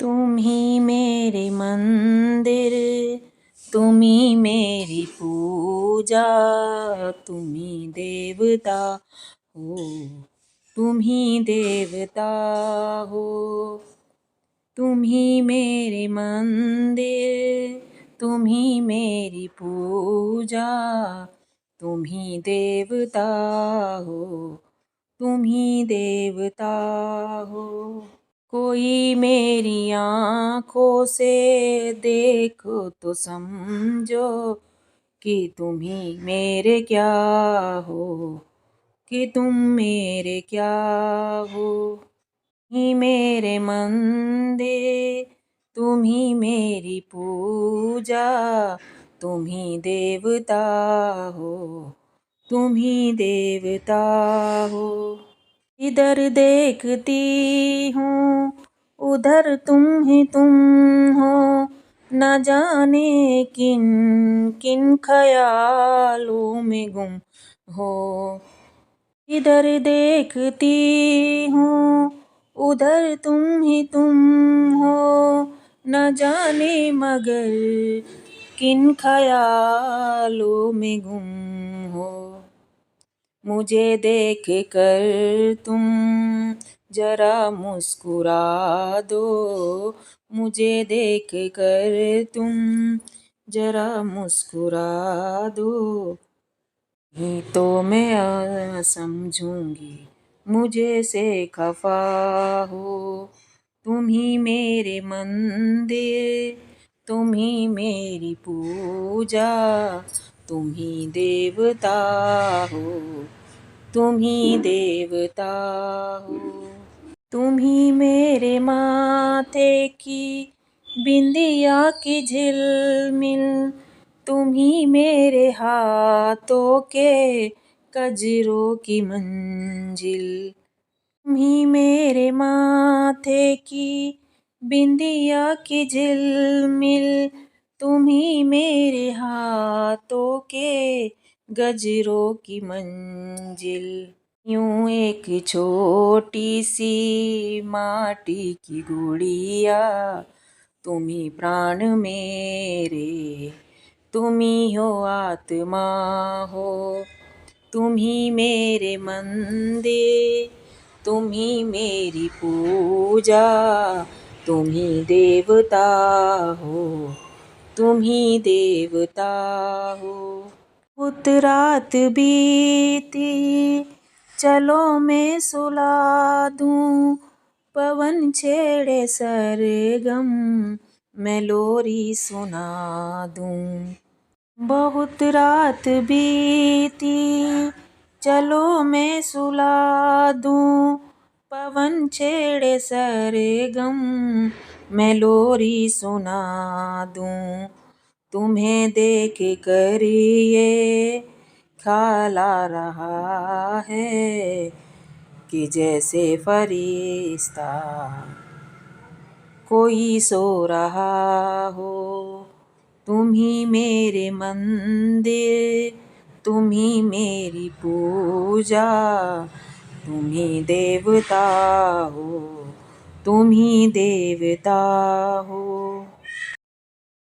तुम ही मेरे मंदिर, तुम ही मेरी पूजा, तुम ही देवता हो, तुम ही देवता हो। तुम ही मेरे मंदिर, तुम ही मेरी पूजा, तुम ही देवता हो, तुम ही देवता हो। कोई मेरी आँखों से देखो तो समझो कि तुम ही मेरे क्या हो, कि तुम मेरे क्या हो। ही मेरे मंदिर, तुम ही मेरी पूजा, तुम ही देवता हो, तुम ही देवता हो। इधर देखती हूँ उधर तुम हो, न जाने किन किन ख्यालों में गुम हो। इधर देखती हूँ उधर तुम हो, न जाने मगर किन ख्यालों में गुम हो। मुझे देख कर तुम जरा मुस्कुरा दो, मुझे देख कर तुम जरा मुस्कुरा दो। नहीं तो मैं समझूंगी मुझे से खफा हो। तुम ही मेरे मंदिर, तुम ही मेरी पूजा, तुम ही देवता हो, तुम ही देवता हो। तुम ही मेरे माथे की बिंदिया की झिलमिल, तुम ही मेरे हाथों के कजरों की मंजिल। तुम ही मेरे माथे की बिंदिया की झिलमिल, तुम ही मेरे हाथों के गजरों की मंजिल। यूं एक छोटी सी माटी की गुड़िया, तुम ही प्राण मेरे, तुम ही हो आत्मा हो। तुम ही मेरे मंदिर, तुम ही मेरी पूजा, तुम ही देवता हो, तुम ही देवता हो। उत रात बीती चलो मैं सुला दूं, पवन छेड़े सरगम मैं लोरी सुना दूं। बहुत रात बीती चलो मैं सुला दूं, पवन छेड़े सरगम मैं लोरी सुना दूं। तुम्हें देख कर ये ख्याल आ रहा है कि जैसे फरिश्ता कोई सो रहा हो। तुम ही मेरे मंदिर, तुम ही मेरी पूजा, तुम ही देवता हो, तुम ही देवता हो।